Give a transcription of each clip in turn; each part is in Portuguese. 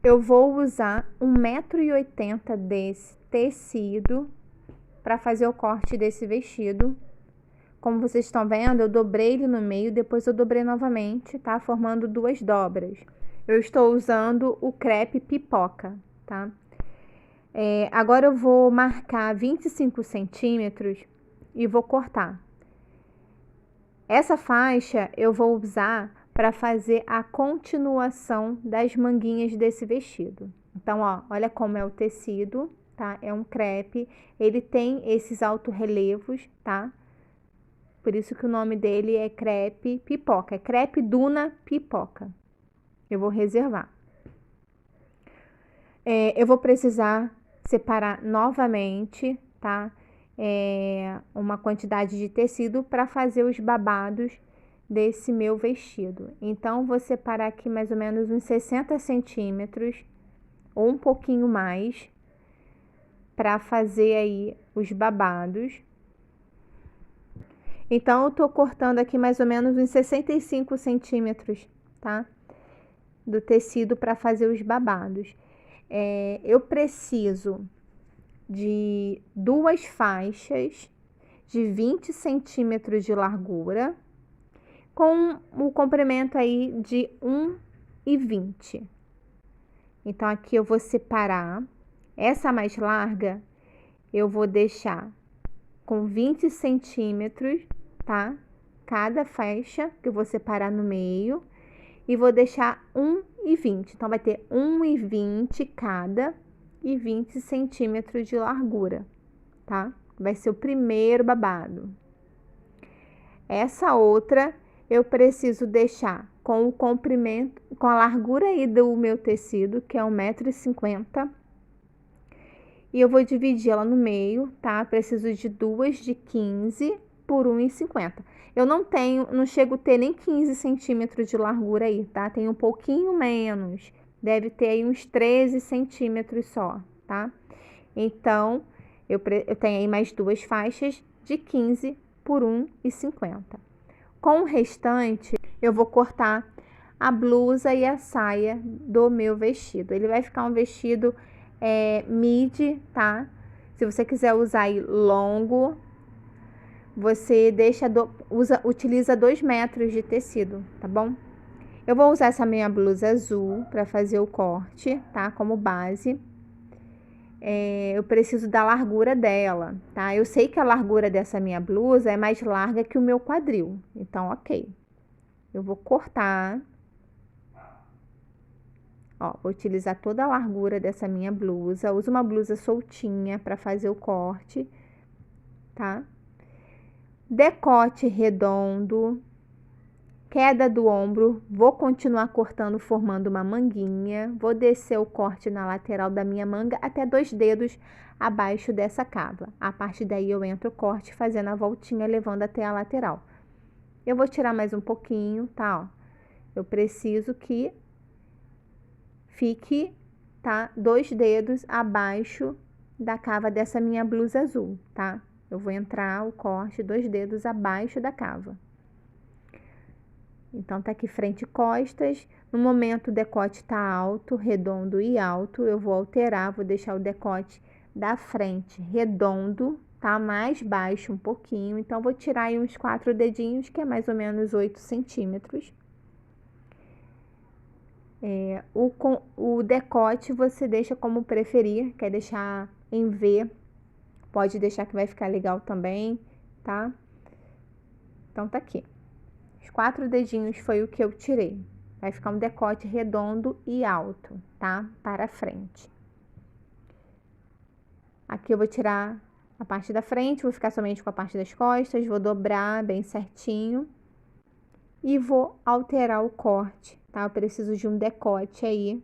Eu vou usar 1,80 m desse tecido para fazer o corte desse vestido. Como vocês estão vendo, eu dobrei ele no meio, depois eu dobrei novamente, tá? Formando duas dobras. Eu estou usando o crepe pipoca, tá? Agora eu vou marcar 25 centímetros e vou cortar. Essa faixa eu vou usar para fazer a continuação das manguinhas desse vestido. Então, ó, olha como é o tecido, tá? É um crepe, ele tem esses altos relevos, tá? Por isso que o nome dele é crepe pipoca, é crepe Duna pipoca. Eu vou reservar. Eu vou precisar separar novamente, tá? Uma quantidade de tecido para fazer os babados desse meu vestido. Então, vou separar aqui mais ou menos uns 60 centímetros ou um pouquinho mais para fazer aí os babados. Então, eu tô cortando aqui mais ou menos uns 65 centímetros, tá? Do tecido para fazer os babados. Eu preciso de duas faixas de 20 centímetros de largura, com o comprimento aí de 1,20. Então, aqui eu vou separar essa mais larga, eu vou deixar com 20 centímetros, tá? Cada faixa que eu vou separar no meio e vou deixar 1,20. Então, vai ter 1,20 cada e 20 centímetros de largura, tá? Vai ser o primeiro babado. Essa outra eu preciso deixar com o comprimento, com a largura aí do meu tecido, que é 1,50 m. E eu vou dividir ela no meio, tá? Preciso de duas de 15 por 1,50. Eu não chego a ter nem 15 centímetros de largura aí, tá? Tem um pouquinho menos. Deve ter aí uns 13 centímetros só, tá? Então, eu tenho aí mais duas faixas de 15 por 1,50. Com o restante, eu vou cortar a blusa e a saia do meu vestido. Ele vai ficar um vestido midi, tá? Se você quiser usar aí longo, você utiliza 2 metros de tecido, tá bom? Eu vou usar essa minha blusa azul para fazer o corte, tá? Como base. Eu preciso da largura dela, tá? Eu sei que a largura dessa minha blusa é mais larga que o meu quadril, então ok. Eu vou cortar, ó, vou utilizar toda a largura dessa minha blusa. Uso uma blusa soltinha para fazer o corte, tá? Decote redondo, queda do ombro, vou continuar cortando, formando uma manguinha. Vou descer o corte na lateral da minha manga até 2 dedos abaixo dessa cava. A partir daí eu entro o corte fazendo a voltinha, levando até a lateral. Eu vou tirar mais um pouquinho, tá? Ó. Eu preciso que fique, tá? 2 dedos abaixo da cava dessa minha blusa azul, tá? Eu vou entrar o corte 2 dedos abaixo da cava. Então, tá aqui frente e costas. No momento, o decote tá alto, redondo e alto. Eu vou alterar, vou deixar o decote da frente redondo, tá? Mais baixo um pouquinho. Então, vou tirar aí uns 4 dedinhos, que é mais ou menos 8 centímetros. O decote você deixa como preferir, quer deixar em V, pode deixar que vai ficar legal também, tá? Então, tá aqui. Os 4 dedinhos foi o que eu tirei. Vai ficar um decote redondo e alto, tá? Para frente. Aqui eu vou tirar a parte da frente, vou ficar somente com a parte das costas, vou dobrar bem certinho e vou alterar o corte, tá? Eu preciso de um decote aí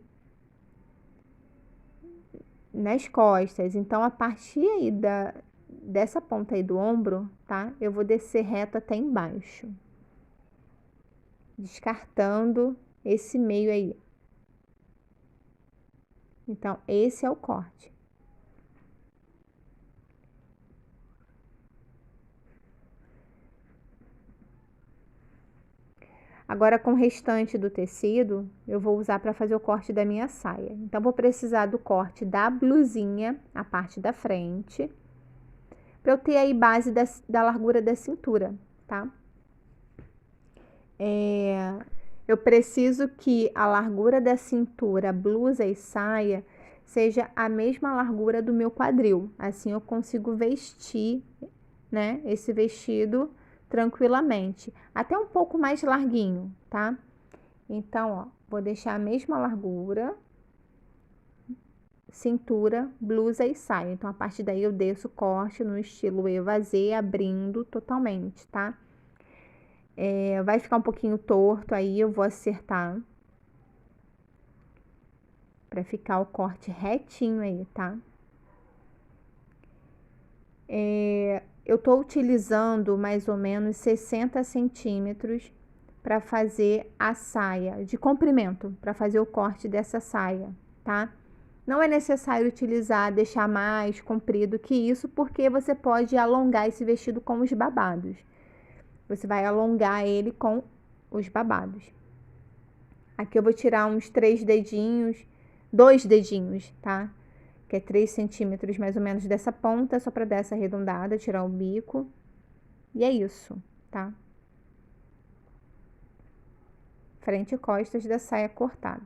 nas costas. Então, a partir aí dessa ponta aí do ombro, tá? Eu vou descer reto até embaixo, descartando esse meio aí. Então, esse é o corte. Agora, com o restante do tecido, eu vou usar para fazer o corte da minha saia. Então, vou precisar do corte da blusinha, a parte da frente, para eu ter aí base da largura da cintura, tá? Eu preciso que a largura da cintura, blusa e saia, seja a mesma largura do meu quadril. Assim, eu consigo vestir, né, esse vestido tranquilamente. Até um pouco mais larguinho, tá? Então, ó, vou deixar a mesma largura, cintura, blusa e saia. Então, a partir daí eu desço o corte no estilo evasê, abrindo totalmente, tá? Vai ficar um pouquinho torto, aí eu vou acertar pra ficar o corte retinho aí, tá? Eu tô utilizando mais ou menos 60 centímetros para fazer a saia de comprimento, para fazer o corte dessa saia, tá? Não é necessário utilizar, deixar mais comprido que isso, porque você pode alongar esse vestido com os babados. Você vai alongar ele com os babados. Aqui eu vou tirar uns 3 dedinhos, 2 dedinhos, tá? Que é 3 centímetros mais ou menos dessa ponta, só para dar essa arredondada, tirar o bico. E é isso, tá? Frente e costas da saia cortada.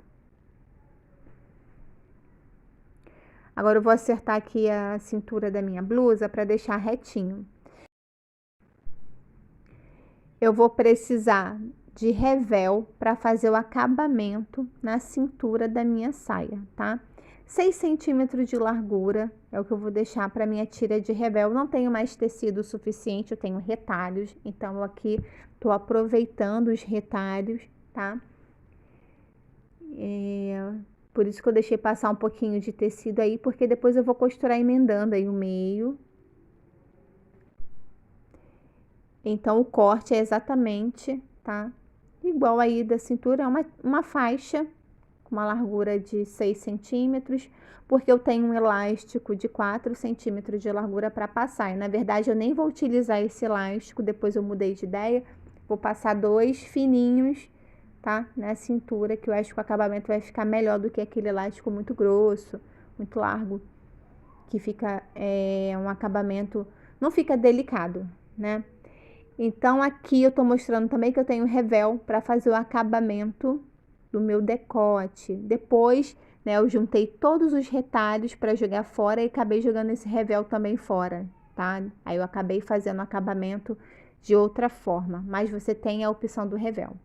Agora eu vou acertar aqui a cintura da minha blusa para deixar retinho. Eu vou precisar de revel para fazer o acabamento na cintura da minha saia, tá? 6 centímetros de largura é o que eu vou deixar para minha tira de revel. Não tenho mais tecido suficiente, eu tenho retalhos, então eu aqui tô aproveitando os retalhos, tá? Por isso que eu deixei passar um pouquinho de tecido aí, porque depois eu vou costurar emendando aí o meio. Então, o corte é exatamente, tá? Igual aí da cintura, é uma faixa com uma largura de 6 centímetros, porque eu tenho um elástico de 4 centímetros de largura para passar. E, na verdade, eu nem vou utilizar esse elástico, depois eu mudei de ideia. Vou passar 2 fininhos, tá? Na cintura, que eu acho que o acabamento vai ficar melhor do que aquele elástico muito grosso, muito largo, que fica um acabamento, não fica delicado, né? Então, aqui eu tô mostrando também que eu tenho revel para fazer o acabamento do meu decote. Depois, né, eu juntei todos os retalhos para jogar fora e acabei jogando esse revel também fora, tá? Aí eu acabei fazendo o acabamento de outra forma, mas você tem a opção do revel.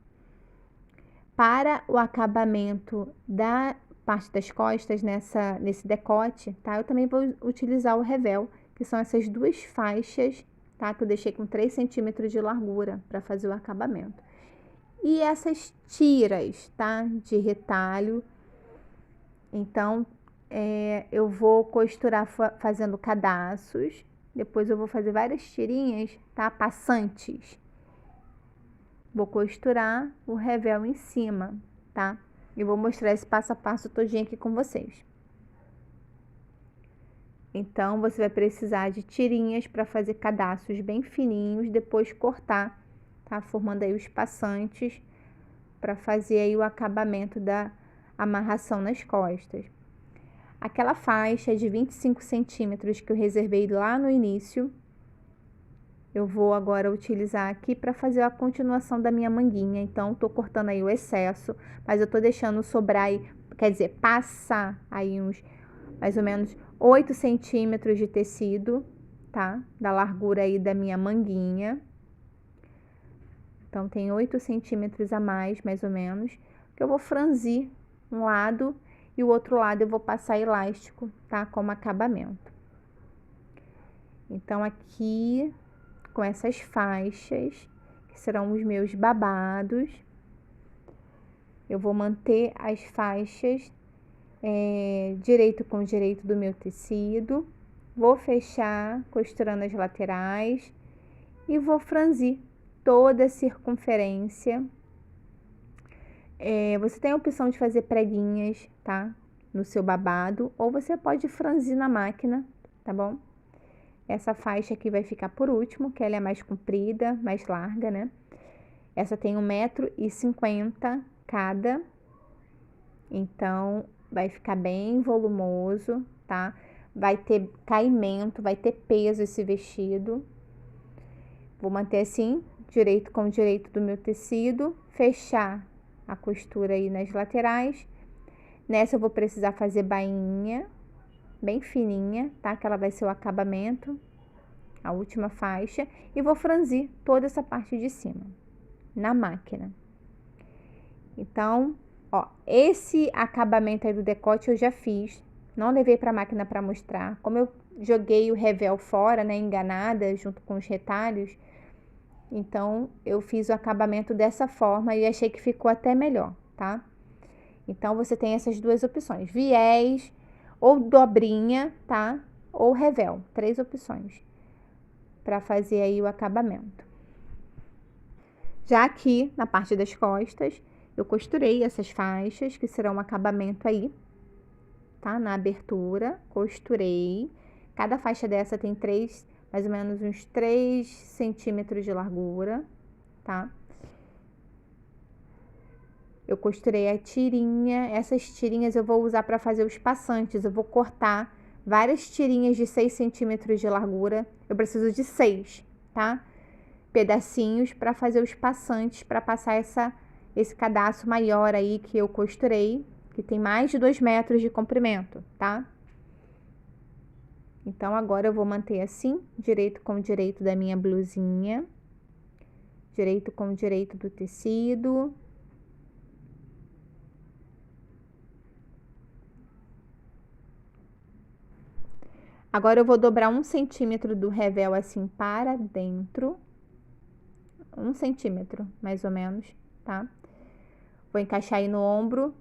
Para o acabamento da parte das costas nesse decote, tá? Eu também vou utilizar o revel, que são essas duas faixas, tá? Que eu deixei com 3 centímetros de largura para fazer o acabamento. E essas tiras, tá? De retalho. Então, eu vou costurar fazendo pedaços. Depois eu vou fazer várias tirinhas, tá? Passantes. Vou costurar o revel em cima, tá? E vou mostrar esse passo a passo todinho aqui com vocês. Então, você vai precisar de tirinhas para fazer cadastros bem fininhos, depois cortar, tá? Formando aí os passantes para fazer aí o acabamento da amarração nas costas. Aquela faixa de 25 centímetros que eu reservei lá no início, eu vou agora utilizar aqui para fazer a continuação da minha manguinha. Então, tô cortando aí o excesso, mas eu tô deixando sobrar aí, quer dizer, passar aí uns mais ou menos 8 centímetros de tecido, tá? Da largura aí da minha manguinha. Então, tem 8 centímetros a mais ou menos, que eu vou franzir um lado e o outro lado eu vou passar elástico, tá? Como acabamento. Então, aqui, com essas faixas, que serão os meus babados, eu vou manter as faixas direito com direito do meu tecido, vou fechar costurando as laterais e vou franzir toda a circunferência. Você tem a opção de fazer preguinhas, tá? No seu babado, ou você pode franzir na máquina, tá bom? Essa faixa aqui vai ficar por último, que ela é mais comprida, mais larga, né? Essa tem 1,50 m cada, então vai ficar bem volumoso, tá? Vai ter caimento, vai ter peso esse vestido. Vou manter assim, direito com direito do meu tecido, fechar a costura aí nas laterais. Nessa eu vou precisar fazer bainha, bem fininha, tá? Que ela vai ser o acabamento, a última faixa. E vou franzir toda essa parte de cima, na máquina. Então, ó, esse acabamento aí do decote eu já fiz. Não levei pra máquina pra mostrar. Como eu joguei o revel fora, né, enganada, junto com os retalhos, então eu fiz o acabamento dessa forma e achei que ficou até melhor, tá? Então você tem essas duas opções: viés, ou dobrinha, tá? Ou revel. 3 opções para fazer aí o acabamento. Já aqui na parte das costas, eu costurei essas faixas que serão um acabamento aí, tá? Na abertura, costurei. Cada faixa dessa tem mais ou menos uns 3 centímetros de largura, tá? Eu costurei a tirinha. Essas tirinhas eu vou usar para fazer os passantes. Eu vou cortar várias tirinhas de 6 centímetros de largura. Eu preciso de 6, tá? Pedacinhos para fazer os passantes, para passar esse cadastro maior aí que eu costurei, que tem mais de 2 metros de comprimento, tá? Então, agora eu vou manter assim, direito com direito da minha blusinha, direito com direito do tecido. Agora eu vou dobrar 1 centímetro do revel assim para dentro, 1 centímetro mais ou menos, tá? Vou encaixar aí no ombro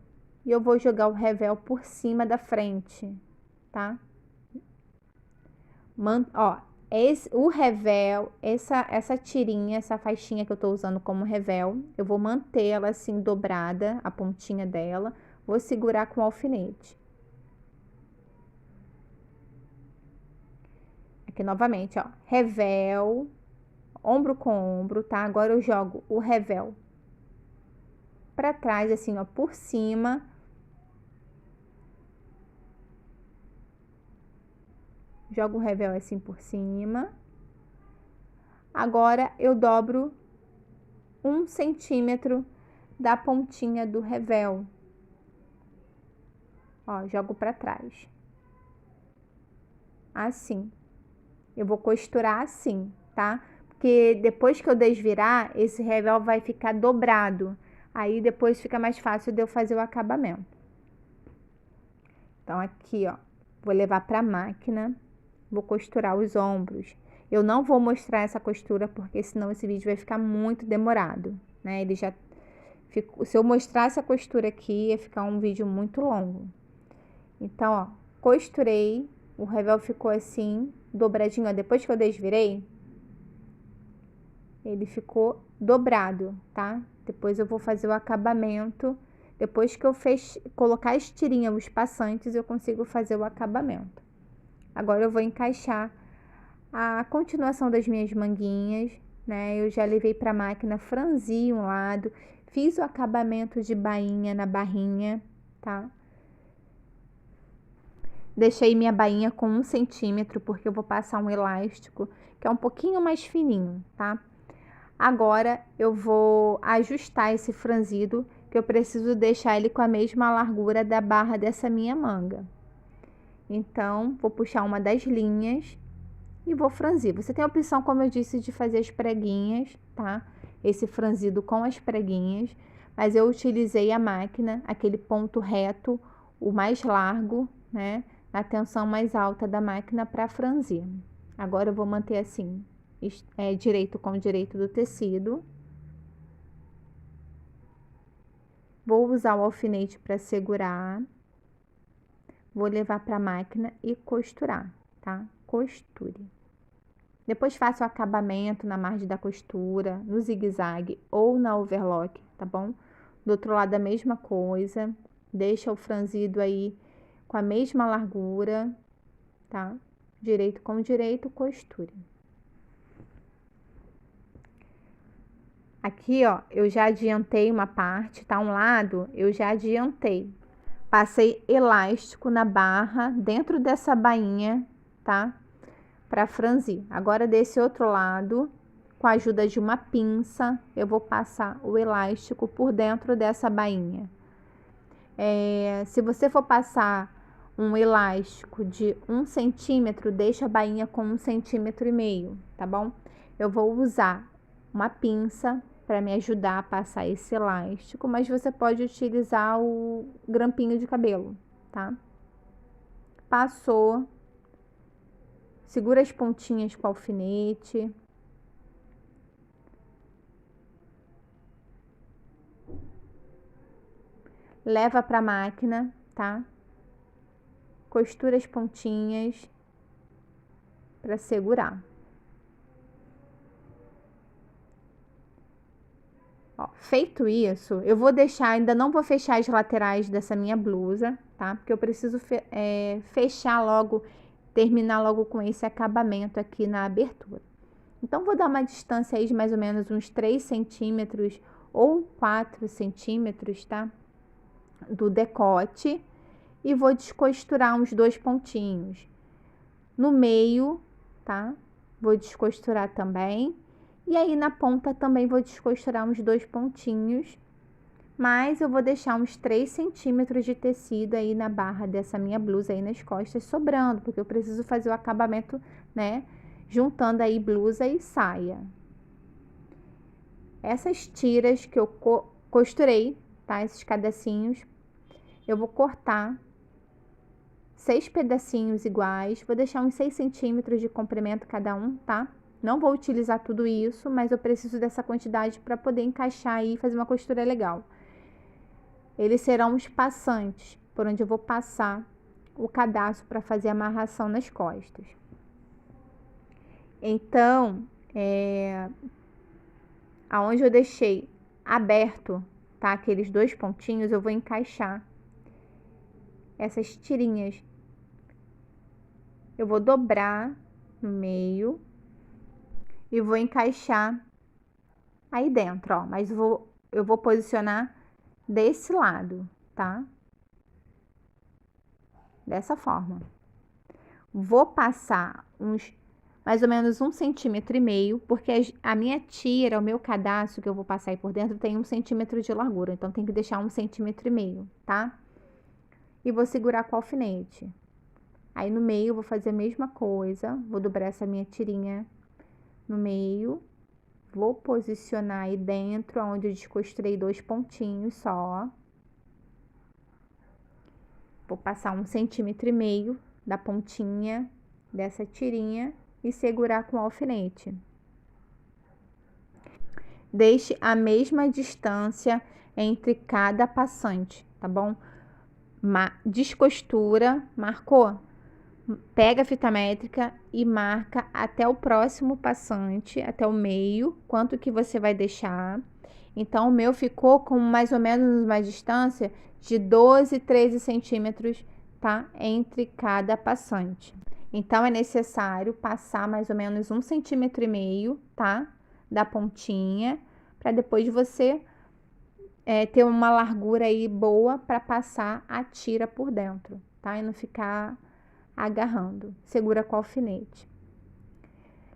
e eu vou jogar o revel por cima da frente, tá? Ó, o revel, essa tirinha, essa faixinha que eu tô usando como revel, eu vou manter ela assim dobrada, a pontinha dela, vou segurar com o alfinete. Aqui novamente, ó, revel, ombro com ombro, tá? Agora eu jogo o revel pra trás, assim, ó, por cima. Jogo o revel assim por cima. Agora eu dobro 1 centímetro da pontinha do revel. Ó, jogo pra trás. Assim. Eu vou costurar assim, tá? Porque depois que eu desvirar, esse revel vai ficar dobrado. Aí depois fica mais fácil de eu fazer o acabamento. Então aqui, ó, vou levar pra máquina, vou costurar os ombros. Eu não vou mostrar essa costura porque senão esse vídeo vai ficar muito demorado, né? Ele já ficou, se eu mostrasse a costura aqui, ia ficar um vídeo muito longo. Então, ó, costurei, o revel ficou assim, dobradinho, ó. Depois que eu desvirei, ele ficou dobrado, tá? Depois eu vou fazer o acabamento. Depois que eu colocar as tirinhas, os passantes, eu consigo fazer o acabamento. Agora eu vou encaixar a continuação das minhas manguinhas, né? Eu já levei para a máquina, franzi um lado, fiz o acabamento de bainha na barrinha, tá? Deixei minha bainha com 1 centímetro, porque eu vou passar um elástico que é um pouquinho mais fininho, tá? Agora eu vou ajustar esse franzido, que eu preciso deixar ele com a mesma largura da barra dessa minha manga. Então, vou puxar uma das linhas e vou franzir. Você tem a opção, como eu disse, de fazer as preguinhas, tá? Esse franzido com as preguinhas, mas eu utilizei a máquina, aquele ponto reto, o mais largo, né? Na tensão mais alta da máquina para franzir. Agora eu vou manter assim, direito com direito do tecido. Vou usar o alfinete para segurar. Vou levar para a máquina e costurar, tá? Costure. Depois faça o acabamento na margem da costura, no zigue-zague ou na overlock, tá bom? Do outro lado a mesma coisa. Deixa o franzido aí com a mesma largura, tá? Direito com direito, costure. Aqui, ó, eu já adiantei uma parte, tá? Um lado, eu já adiantei. Passei elástico na barra, dentro dessa bainha, tá? Pra franzir. Agora, desse outro lado, com a ajuda de uma pinça, eu vou passar o elástico por dentro dessa bainha. Se você for passar um elástico de 1 centímetro, deixa a bainha com 1,5 cm, tá bom? Eu vou usar uma pinça para me ajudar a passar esse elástico, mas você pode utilizar o grampinho de cabelo, tá? Passou, segura as pontinhas com o alfinete. Leva para a máquina, tá? Costura as pontinhas para segurar. Ó, feito isso, eu vou deixar, ainda não vou fechar as laterais dessa minha blusa, tá? Porque eu preciso fechar logo, terminar logo com esse acabamento aqui na abertura. Então, vou dar uma distância aí de mais ou menos uns 3 centímetros ou 4 centímetros, tá? Do decote. E vou descosturar uns 2 pontinhos. No meio, tá? Vou descosturar também. E aí, na ponta também vou descosturar uns 2 pontinhos. Mas eu vou deixar uns 3 centímetros de tecido aí na barra dessa minha blusa aí nas costas sobrando, porque eu preciso fazer o acabamento, né? Juntando aí blusa e saia. Essas tiras que eu costurei, tá? Esses pedacinhos, eu vou cortar 6 pedacinhos iguais, vou deixar uns 6 centímetros de comprimento cada um, tá? Não vou utilizar tudo isso, mas eu preciso dessa quantidade para poder encaixar aí e fazer uma costura legal. Eles serão os passantes, por onde eu vou passar o cadastro para fazer a amarração nas costas. Então, aonde eu deixei aberto, tá? Aqueles 2 pontinhos, eu vou encaixar essas tirinhas. Eu vou dobrar no meio e vou encaixar aí dentro, ó. Mas eu vou posicionar desse lado, tá? Dessa forma. Vou passar mais ou menos 1,5 centímetro, porque a minha tira, o meu cadastro que eu vou passar aí por dentro tem 1 centímetro de largura, então tem que deixar 1,5 centímetro, tá? E vou segurar com o alfinete. Aí no meio eu vou fazer a mesma coisa, vou dobrar essa minha tirinha no meio, vou posicionar aí dentro, onde eu descosturei 2 pontinhos só. Vou passar 1,5 centímetro da pontinha dessa tirinha e segurar com o alfinete. Deixe a mesma distância entre cada passante, tá bom? Descostura, marcou? Pega a fita métrica e marca até o próximo passante, até o meio, quanto que você vai deixar. Então, o meu ficou com mais ou menos uma distância de 12, 13 centímetros, tá? Entre cada passante. Então, é necessário passar mais ou menos 1,5 centímetro, tá? Da pontinha, para depois você ter uma largura aí boa para passar a tira por dentro, tá? E não ficar agarrando. Segura com o alfinete.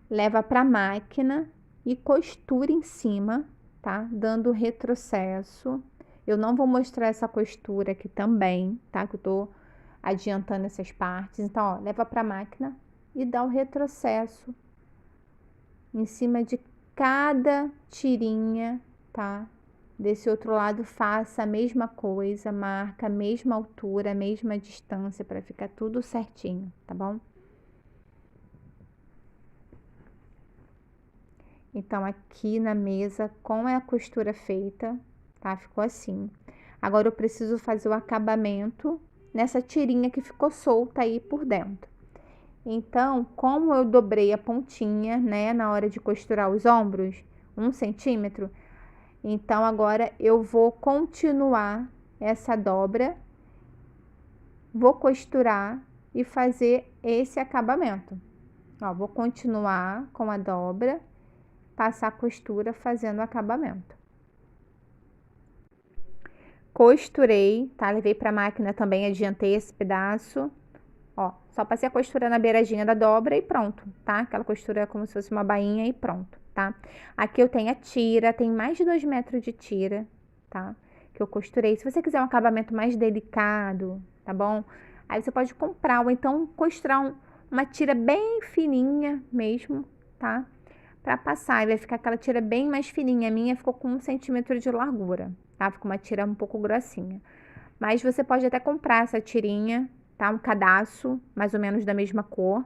Leva para a máquina e costura em cima, tá? Dando retrocesso. Eu não vou mostrar essa costura aqui também, tá? Que eu tô adiantando essas partes. Então, ó, leva para a máquina e dá o retrocesso em cima de cada tirinha, tá? Desse outro lado, faça a mesma coisa, marca a mesma altura, a mesma distância para ficar tudo certinho, tá bom? Então, aqui na mesa, com a costura feita, tá? Ficou assim. Agora, eu preciso fazer o acabamento nessa tirinha que ficou solta aí por dentro. Então, como eu dobrei a pontinha, né, na hora de costurar os ombros, 1 centímetro, então agora eu vou continuar essa dobra, vou costurar e fazer esse acabamento. Ó, vou continuar com a dobra passar costura fazendo o acabamento. Costurei, tá? Levei pra máquina também, adiantei esse pedaço. Ó, só passei a costura na beiradinha da dobra e pronto, tá? Aquela costura como se fosse uma bainha e pronto, tá? Aqui eu tenho a tira, tem mais de 2 metros de tira, tá? Que eu costurei. Se você quiser um acabamento mais delicado, tá bom? Aí você pode comprar ou então costurar uma tira bem fininha mesmo, tá? Pra passar, e vai ficar aquela tira bem mais fininha. A minha ficou com 1 centímetro de largura, tá? Ficou uma tira um pouco grossinha. Mas você pode até comprar essa tirinha, tá? Um cadastro, mais ou menos da mesma cor.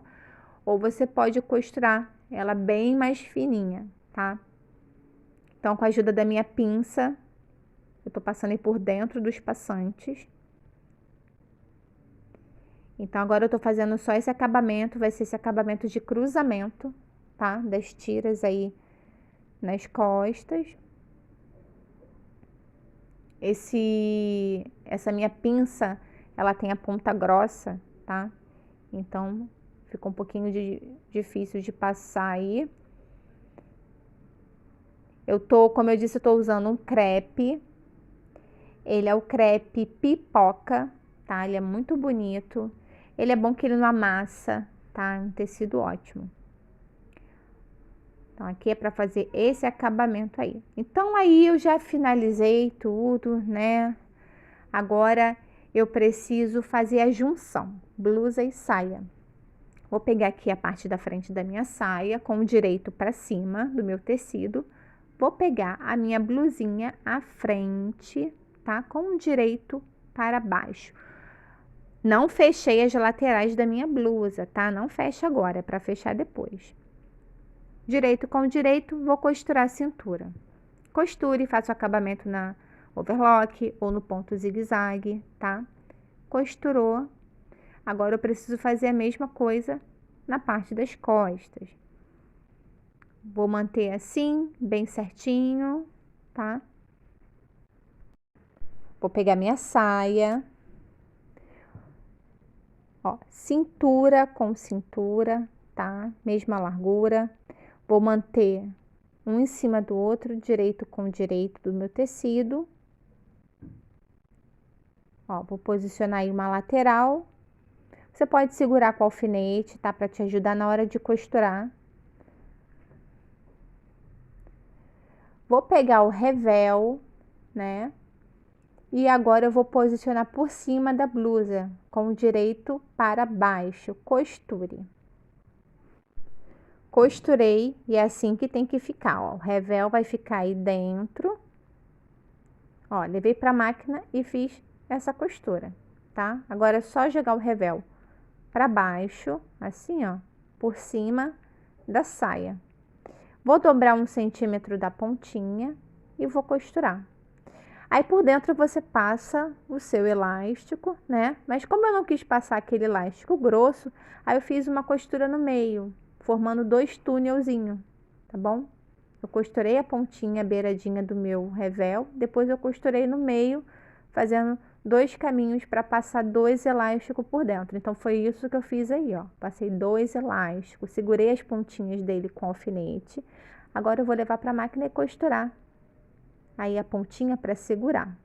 Ou você pode costurar ela bem mais fininha, tá? Então, com a ajuda da minha pinça, eu tô passando aí por dentro dos passantes. Então, agora eu tô fazendo só esse acabamento, vai ser esse acabamento de cruzamento, tá? Das tiras aí nas costas. Essa minha pinça, ela tem a ponta grossa, tá? Então, fica um pouquinho difícil de passar aí. Como eu disse, eu tô usando um crepe. Ele é o crepe pipoca, tá? Ele é muito bonito. Ele é bom que ele não amassa, tá? Um tecido ótimo. Então, aqui é para fazer esse acabamento aí. Então, aí eu já finalizei tudo, né? Agora, eu preciso fazer a junção, blusa e saia. Vou pegar aqui a parte da frente da minha saia, com o direito para cima do meu tecido. Vou pegar a minha blusinha à frente, tá? Com o direito para baixo. Não fechei as laterais da minha blusa, tá? Não fecha agora, é para fechar depois. Direito com direito, vou costurar a cintura. Costure e faço o acabamento na overlock ou no ponto zigue-zague, tá? Costurou. Agora eu preciso fazer a mesma coisa na parte das costas. Vou manter assim, bem certinho, tá? Vou pegar minha saia. Ó, cintura com cintura, tá? Mesma largura. Vou manter um em cima do outro, direito com direito do meu tecido. Ó, vou posicionar aí uma lateral. Você pode segurar com o alfinete, tá? Para te ajudar na hora de costurar. Vou pegar o revel, né? E agora eu vou posicionar por cima da blusa, com o direito para baixo. Costure. Costurei e é assim que tem que ficar, ó. O revel vai ficar aí dentro. Ó, levei para a máquina e fiz essa costura, tá? Agora é só jogar o revel para baixo, assim, ó, por cima da saia. Vou dobrar 1 centímetro da pontinha e vou costurar. Aí por dentro você passa o seu elástico, né? Mas como eu não quis passar aquele elástico grosso, aí eu fiz uma costura no meio, formando 2 túnelzinhos, tá bom? Eu costurei a pontinha, a beiradinha do meu revel, depois eu costurei no meio, fazendo 2 caminhos para passar 2 elásticos por dentro. Então foi isso que eu fiz aí, ó. Passei 2 elásticos, segurei as pontinhas dele com alfinete. Agora eu vou levar para a máquina e costurar aí a pontinha para segurar.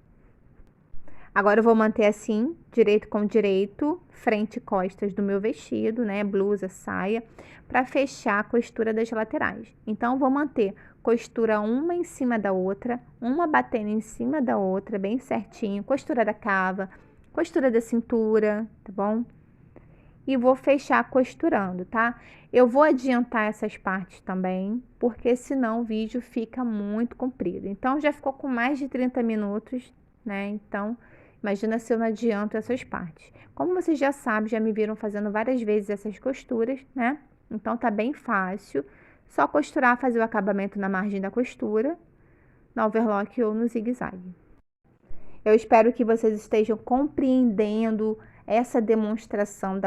Agora eu vou manter assim, direito com direito, frente e costas do meu vestido, né? Blusa, saia, para fechar a costura das laterais. Então, vou manter costura uma em cima da outra, uma batendo em cima da outra, bem certinho, costura da cava, costura da cintura, tá bom? E vou fechar costurando, tá? Eu vou adiantar essas partes também, porque senão o vídeo fica muito comprido. Então, já ficou com mais de 30 minutos, né? Então, imagina se eu não adianto essas partes. Como vocês já sabem, já me viram fazendo várias vezes essas costuras, né? Então, tá bem fácil. Só costurar, fazer o acabamento na margem da costura, no overlock ou no zigue-zague. Eu espero que vocês estejam compreendendo essa demonstração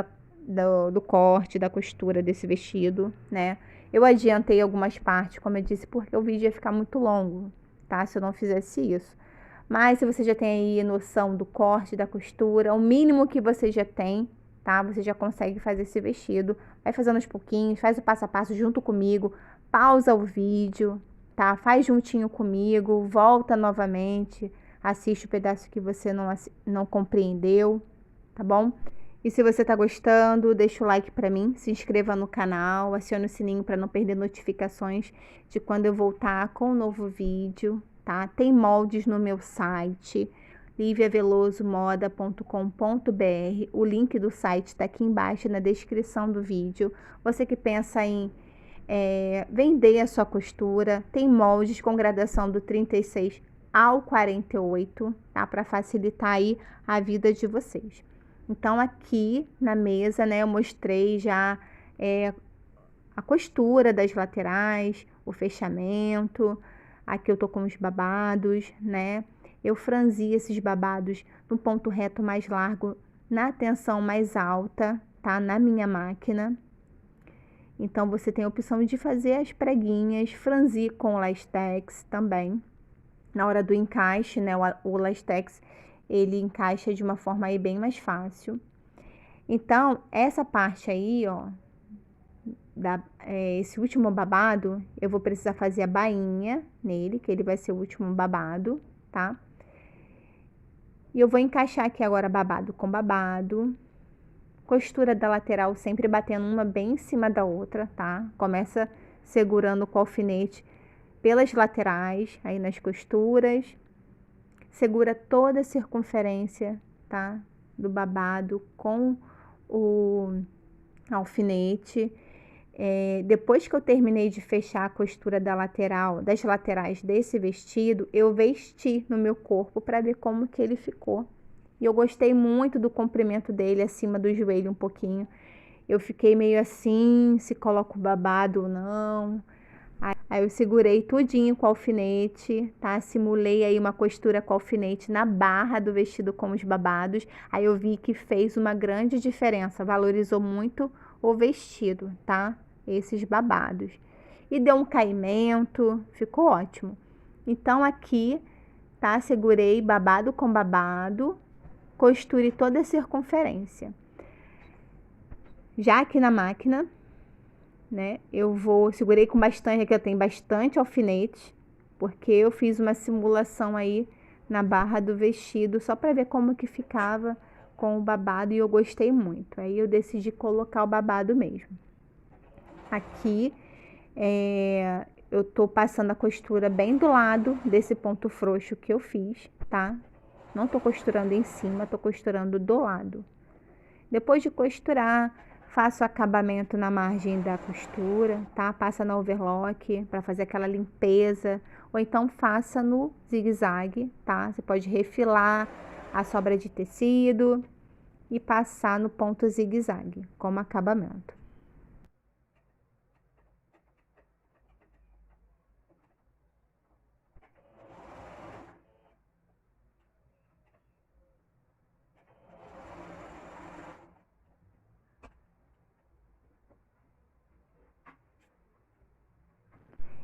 do corte, da costura desse vestido, né? Eu adiantei algumas partes, como eu disse, porque o vídeo ia ficar muito longo, tá? Se eu não fizesse isso. Mas se você já tem aí noção do corte, da costura, o mínimo que você já tem, tá? Você já consegue fazer esse vestido. Vai fazendo aos pouquinhos, faz o passo a passo junto comigo, pausa o vídeo, tá? Faz juntinho comigo, volta novamente, assiste o pedaço que você não compreendeu, tá bom? E se você tá gostando, deixa o like pra mim, se inscreva no canal, acione o sininho para não perder notificações de quando eu voltar com um novo vídeo, tá? Tem moldes no meu site, liviavelosomoda.com.br. O link do site está aqui embaixo na descrição do vídeo. Você que pensa em vender a sua costura, tem moldes com gradação do 36 ao 48, tá? Para facilitar aí a vida de vocês. Então, aqui na mesa, né, eu mostrei já a costura das laterais, o fechamento. Aqui eu tô com os babados, né? Eu franzi esses babados no ponto reto mais largo, na tensão mais alta, tá? Na minha máquina. Então, você tem a opção de fazer as preguinhas, franzir com o Lastex também. Na hora do encaixe, né? O Lastex, ele encaixa de uma forma aí bem mais fácil. Então, essa parte aí, ó, esse último babado, eu vou precisar fazer a bainha nele, que ele vai ser o último babado, tá? E eu vou encaixar aqui agora babado com babado. Costura da lateral sempre batendo uma bem em cima da outra, tá? Começa segurando com o alfinete pelas laterais, aí nas costuras. Segura toda a circunferência, tá? Do babado com o alfinete. Depois que eu terminei de fechar a costura das laterais desse vestido, eu vesti no meu corpo para ver como que ele ficou. E eu gostei muito do comprimento dele, acima do joelho um pouquinho. Eu fiquei meio assim, se coloco babado ou não. Aí eu segurei tudinho com o alfinete, tá? Simulei aí uma costura com o alfinete na barra do vestido com os babados. Aí eu vi que fez uma grande diferença, valorizou muito o vestido, tá? Esses babados. E deu um caimento, ficou ótimo. Então aqui, tá? Segurei babado com babado, costure toda a circunferência. Já aqui na máquina, né, segurei com bastante, aqui eu tenho bastante alfinete, porque eu fiz uma simulação aí na barra do vestido, só para ver como que ficava com o babado, e eu gostei muito. Aí eu decidi colocar o babado mesmo. Aqui, eu tô passando a costura bem do lado desse ponto frouxo que eu fiz, tá? Não tô costurando em cima, tô costurando do lado. Depois de costurar, faço acabamento na margem da costura, tá? Passa no overlock para fazer aquela limpeza, ou então faça no zigue-zague, tá? Você pode refilar a sobra de tecido e passar no ponto zigue-zague como acabamento.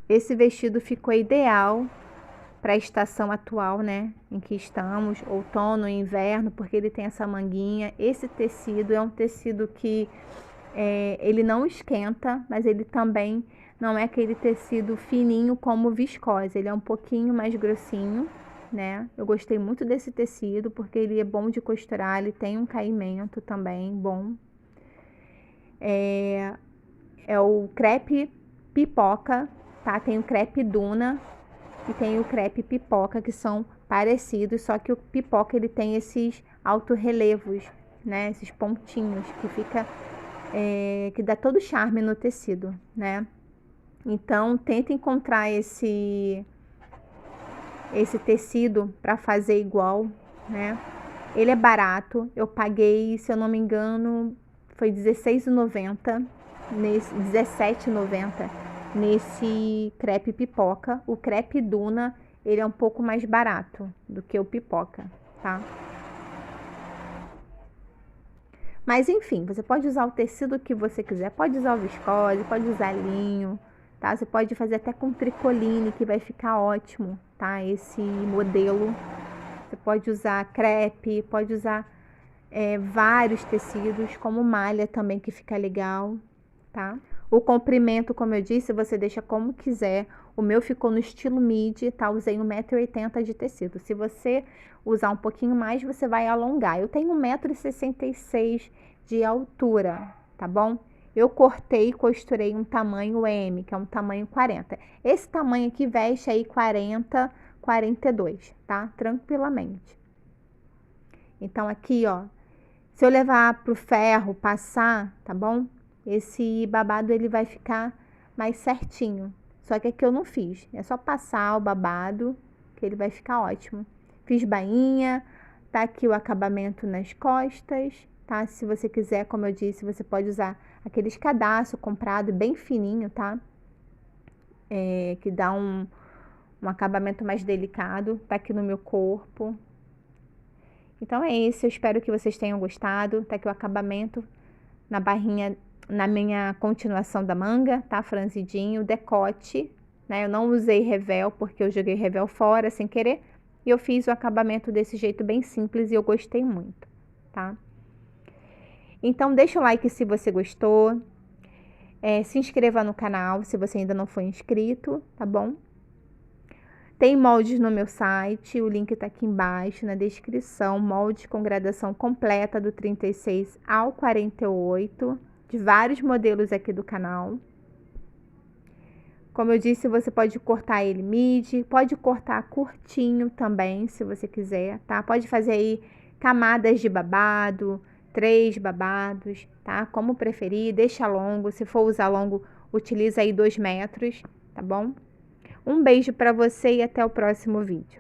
Esse vestido ficou ideal para a estação atual, né, em que estamos, outono e inverno, porque ele tem essa manguinha. Esse tecido é um tecido que ele não esquenta, mas ele também não é aquele tecido fininho como viscose, ele é um pouquinho mais grossinho, né? Eu gostei muito desse tecido porque ele é bom de costurar, ele tem um caimento também bom. É o crepe pipoca, tá? Tem o crepe duna e tem o crepe pipoca, que são parecidos, só que o pipoca ele tem esses alto-relevos, né? Esses pontinhos que fica que dá todo o charme no tecido, né? Então tenta encontrar esse tecido para fazer igual, né? Ele é barato, eu paguei, se eu não me engano, foi R$16,90, R$17,90 nesse crepe pipoca. O crepe duna, ele é um pouco mais barato do que o pipoca, tá? Mas enfim, você pode usar o tecido que você quiser, pode usar o viscose, pode usar linho, tá? Você pode fazer até com tricoline, que vai ficar ótimo, tá? Esse modelo. Você pode usar crepe, pode usar vários tecidos, como malha também, que fica legal, tá? O comprimento, como eu disse, você deixa como quiser. O meu ficou no estilo midi, tá? Usei 1,80 m de tecido. Se você usar um pouquinho mais, você vai alongar. Eu tenho 1,66 m de altura, tá bom? Eu cortei e costurei um tamanho M, que é um tamanho 40. Esse tamanho aqui veste aí 40, 42, tá? Tranquilamente. Então, aqui, ó, se eu levar pro ferro, passar, tá bom? Esse babado, ele vai ficar mais certinho. Só que aqui eu não fiz. É só passar o babado, que ele vai ficar ótimo. Fiz bainha, tá aqui o acabamento nas costas, tá? Se você quiser, como eu disse, você pode usar aqueles cadastro comprado bem fininho, tá? Que dá um acabamento mais delicado. Tá aqui no meu corpo. Então é isso, eu espero que vocês tenham gostado. Tá aqui o acabamento na barrinha, na minha continuação da manga, tá? Franzidinho, decote, né? Eu não usei revel porque eu joguei revel fora sem querer. E eu fiz o acabamento desse jeito bem simples e eu gostei muito, tá? Então deixa o like se você gostou. Se inscreva no canal se você ainda não foi inscrito, tá bom? Tem moldes no meu site, o link tá aqui embaixo na descrição, moldes com gradação completa do 36 ao 48, de vários modelos aqui do canal. Como eu disse, você pode cortar ele midi, pode cortar curtinho também, se você quiser, tá? Pode fazer aí camadas de babado, 3 babados, tá? Como preferir, deixa longo, se for usar longo, utiliza aí 2 metros, tá bom? Um beijo para você e até o próximo vídeo.